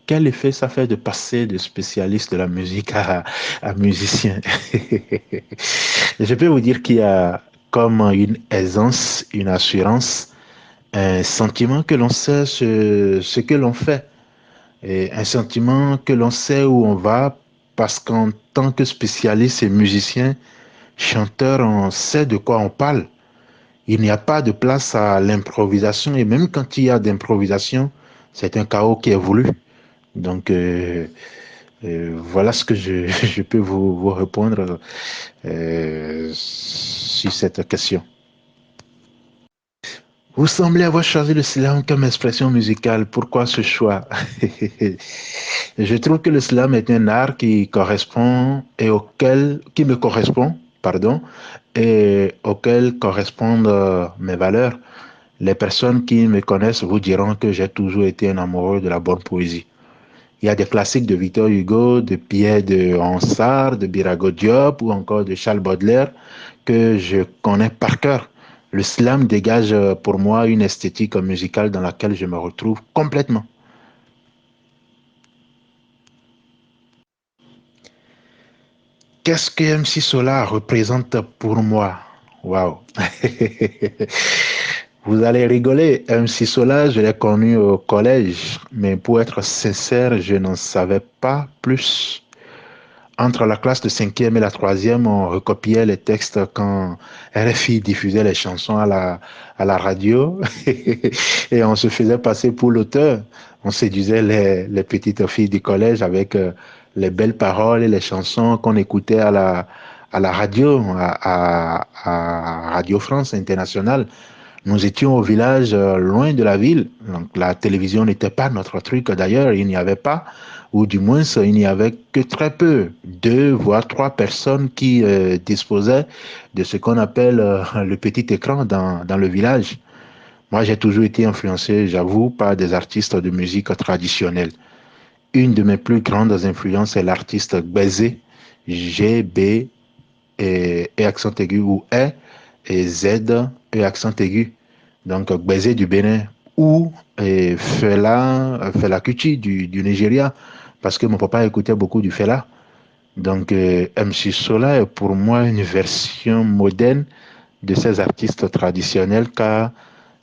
quel effet ça fait de passer de spécialiste de la musique à musicien? Je peux vous dire qu'il y a comme une aisance, une assurance, un sentiment que l'on sait ce que l'on fait, et un sentiment que l'on sait où on va, parce qu'en tant que spécialiste et musicien, chanteur, on sait de quoi on parle. Il n'y a pas de place à l'improvisation, et même quand il y a d'improvisation, c'est un chaos qui est voulu. Donc, voilà ce que je peux vous répondre sur cette question. Vous semblez avoir choisi le slam comme expression musicale. Pourquoi ce choix? Je trouve que le slam est un art qui correspond et qui me correspond, pardon, et auquel correspondent mes valeurs. Les personnes qui me connaissent vous diront que j'ai toujours été un amoureux de la bonne poésie. Il y a des classiques de Victor Hugo, de Pierre de Ronsard, de Birago Diop ou encore de Charles Baudelaire que je connais par cœur. Le slam dégage pour moi une esthétique musicale dans laquelle je me retrouve complètement. Qu'est-ce que MC Solar représente pour moi? Waouh! Vous allez rigoler. MC Solar, je l'ai connu au collège, mais pour être sincère, je n'en savais pas plus. Entre la classe de cinquième et la troisième, on recopiait les textes quand RFI diffusait les chansons à la radio et on se faisait passer pour l'auteur. On séduisait les petites filles du collège avec les belles paroles et les chansons qu'on écoutait à la radio, à Radio France Internationale. Nous étions au village, loin de la ville. Donc, la télévision n'était pas notre truc. D'ailleurs, il n'y avait pas, ou du moins, il n'y avait que très peu, deux, voire trois personnes qui disposaient de ce qu'on appelle le petit écran dans le village. Moi, j'ai toujours été influencé, j'avoue, par des artistes de musique traditionnelle. Une de mes plus grandes influences est l'artiste Gbezé, G, B, et accent aigu, ou E, et Z, et accent aigu. Donc Gbezé du Bénin, ou Fela Kuti du Nigeria, parce que mon papa écoutait beaucoup du Fela. Donc MC Sola est pour moi une version moderne de ces artistes traditionnels, car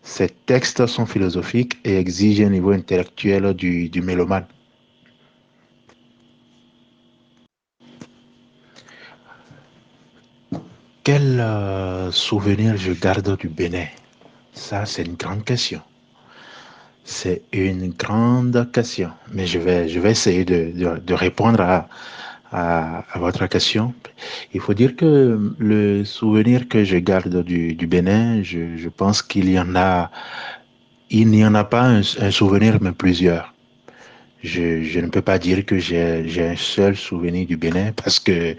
ses textes sont philosophiques et exigent un niveau intellectuel du mélomane. Quel souvenir je garde du Bénin? Ça, c'est une grande question. C'est une grande question, mais je vais essayer de répondre à votre question. Il faut dire que le souvenir que je garde du Bénin, je pense il n'y en a pas un souvenir, mais plusieurs. Je ne peux pas dire que j'ai un seul souvenir du Bénin parce que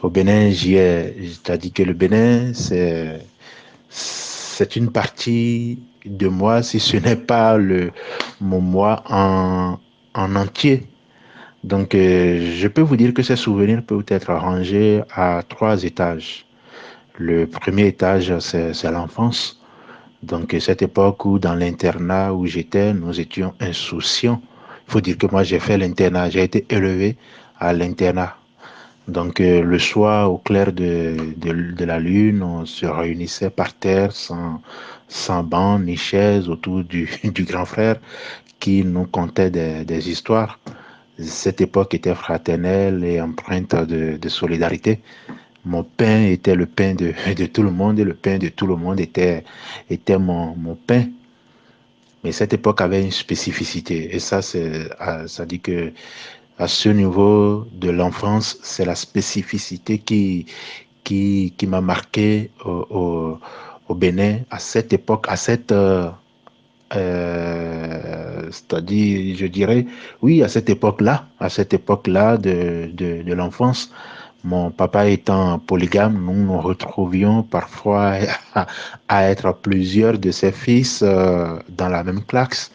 au Bénin, c'est-à-dire que le Bénin, c'est une partie de moi, si ce n'est pas mon moi en entier. Donc, je peux vous dire que ces souvenirs peuvent être rangés à trois étages. Le premier étage, c'est l'enfance. Donc, cette époque où, dans l'internat où j'étais, nous étions insouciants. Il faut dire que moi, j'ai fait l'internat, j'ai été élevé à l'internat. Donc, le soir, au clair de la lune, on se réunissait par terre, sans banc ni chaise, autour du grand frère qui nous contait des histoires. Cette époque était fraternelle et empreinte de solidarité. Mon pain était le pain de tout le monde et le pain de tout le monde était mon pain. Mais cette époque avait une spécificité. Et ça dit que à ce niveau de l'enfance, c'est la spécificité qui m'a marqué au Bénin à cette époque, c'est-à-dire, je dirais, oui, à cette époque-là de l'enfance. Mon papa étant polygame, nous nous retrouvions parfois à être plusieurs de ses fils dans la même classe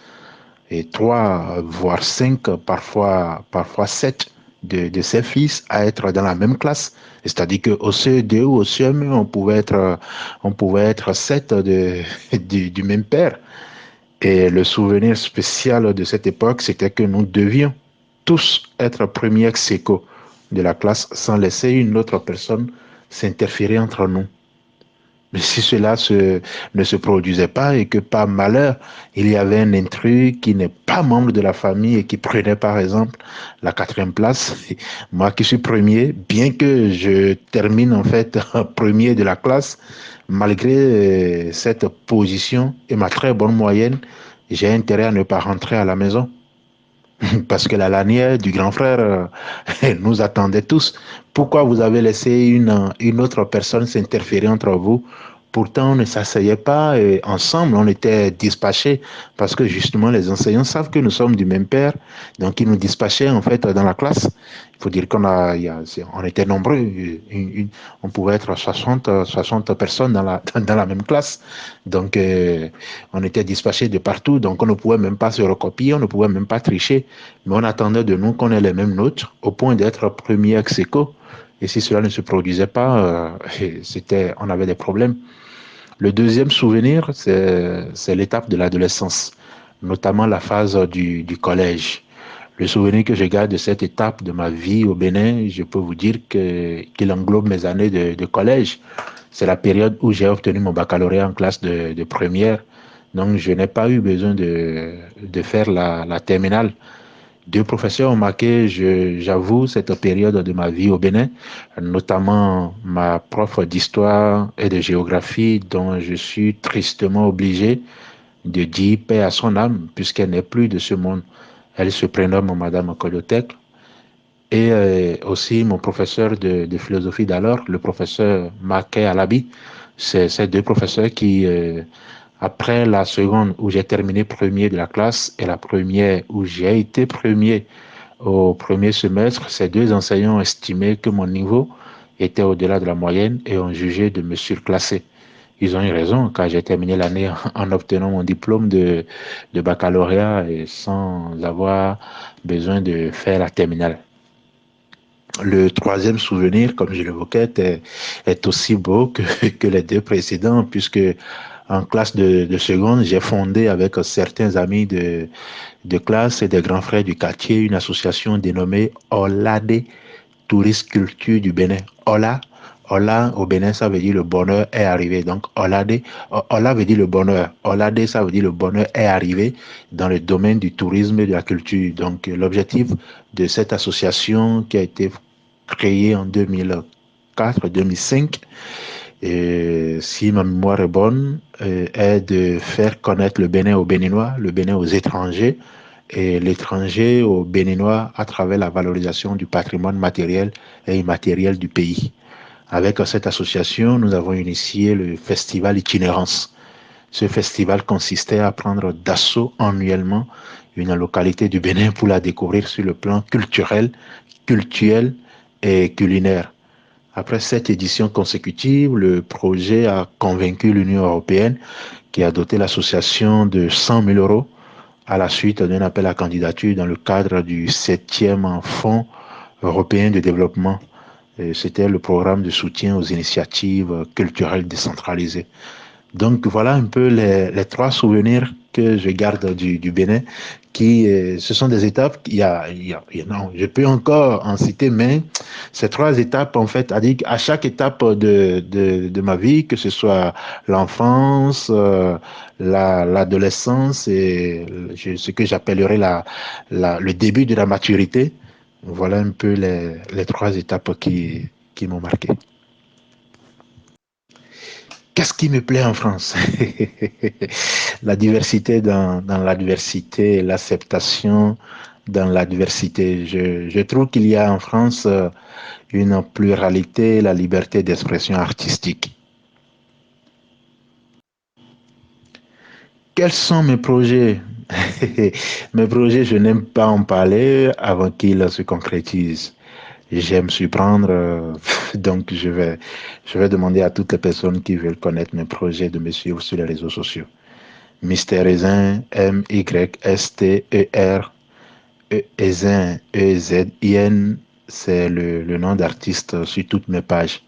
et trois, voire cinq, parfois sept de ses fils à être dans la même classe. C'est-à-dire qu'au CE2 ou au CM1, on pouvait être sept du même père. Et le souvenir spécial de cette époque, c'était que nous devions tous être premiers ex aequo de la classe sans laisser une autre personne s'interférer entre nous. Mais si ne se produisait pas et que par malheur, il y avait un intrus qui n'est pas membre de la famille et qui prenait par exemple la quatrième place, moi qui suis premier, bien que je termine en fait premier de la classe, malgré cette position et ma très bonne moyenne, j'ai intérêt à ne pas rentrer à la maison. Parce que la lanière du grand frère nous attendait tous. Pourquoi vous avez laissé une autre personne s'interférer entre vous? Pourtant, on ne s'asseyait pas ensemble, on était dispatchés parce que justement, les enseignants savent que nous sommes du même père. Donc, ils nous dispatchaient en fait dans la classe. Il faut dire on était nombreux. On pouvait être 60 personnes dans la même classe. Donc, on était dispatchés de partout. Donc, on ne pouvait même pas se recopier, on ne pouvait même pas tricher. Mais on attendait de nous qu'on ait les mêmes notes au point d'être premier ex aequo. Et si cela ne se produisait pas, on avait des problèmes. Le deuxième souvenir, c'est l'étape de l'adolescence, notamment la phase du collège. Le souvenir que je garde de cette étape de ma vie au Bénin, je peux vous dire qu'il englobe mes années de collège. C'est la période où j'ai obtenu mon baccalauréat en classe de première. Donc, je n'ai pas eu besoin de faire la terminale. Deux professeurs ont marqué, j'avoue, cette période de ma vie au Bénin, notamment ma prof d'histoire et de géographie, dont je suis tristement obligé de dire paix à son âme, puisqu'elle n'est plus de ce monde. Elle se prénomme Madame Koyotek. Et aussi mon professeur de philosophie d'alors, le professeur Maké Alabi. C'est ces deux professeurs qui, après la seconde où j'ai terminé premier de la classe et la première où j'ai été premier au premier semestre, ces deux enseignants ont estimé que mon niveau était au-delà de la moyenne et ont jugé de me surclasser. Ils ont eu raison car j'ai terminé l'année en obtenant mon diplôme de baccalauréat et sans avoir besoin de faire la terminale. Le troisième souvenir, comme je l'évoquais, est aussi beau que les deux précédents, puisque en classe de seconde, j'ai fondé avec certains amis de classe et des grands frères du quartier une association dénommée Olade Touriste Culture du Bénin. Ola au Bénin, ça veut dire le bonheur est arrivé. Donc Ola veut dire le bonheur. Olade, ça veut dire le bonheur est arrivé dans le domaine du tourisme et de la culture. Donc l'objectif de cette association qui a été créée en 2004-2005, si ma mémoire est bonne, est de faire connaître le Bénin aux Béninois, le Bénin aux étrangers, et l'étranger aux Béninois à travers la valorisation du patrimoine matériel et immatériel du pays. Avec cette association, nous avons initié le festival Itinérance. Ce festival consistait à prendre d'assaut annuellement une localité du Bénin pour la découvrir sur le plan culturel, cultuel et culinaire. Après 7 éditions consécutives, le projet a convaincu l'Union européenne qui a doté l'association de 100 000 euros à la suite d'un appel à candidature dans le cadre du 7e Fonds européen de développement. C'était le programme de soutien aux initiatives culturelles décentralisées. Donc voilà un peu les trois souvenirs que je garde du Bénin, qui ce sont des étapes, non, je peux encore en citer, mais ces trois étapes, en fait, à chaque étape de ma vie, que ce soit l'enfance, l'adolescence et ce que j'appellerais le début de la maturité, voilà un peu les trois étapes qui m'ont marqué. Qu'est-ce qui me plaît en France? La diversité dans l'adversité, l'acceptation dans l'adversité. Je trouve qu'il y a en France une pluralité, la liberté d'expression artistique. Quels sont mes projets? Mes projets, je n'aime pas en parler avant qu'ils se concrétisent. J'aime surprendre, donc je vais demander à toutes les personnes qui veulent connaître mes projets de me suivre sur les réseaux sociaux. Mister Ezin, Myster, Ezin, Ezin, c'est le nom d'artiste sur toutes mes pages.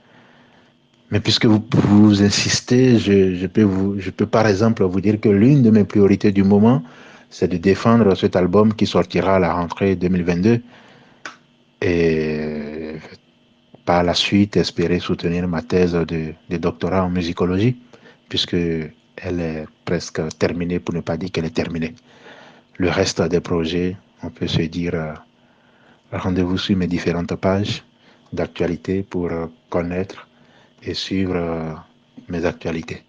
Mais puisque vous insistez, je peux par exemple vous dire que l'une de mes priorités du moment, c'est de défendre cet album qui sortira à la rentrée 2022 et par la suite espérer soutenir ma thèse de doctorat en musicologie, puisque elle est presque terminée, pour ne pas dire qu'elle est terminée. Le reste des projets, on peut se dire, rendez-vous sur mes différentes pages d'actualité pour connaître et suivre mes actualités.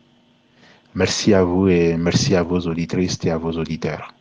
Merci à vous et merci à vos auditrices et à vos auditeurs.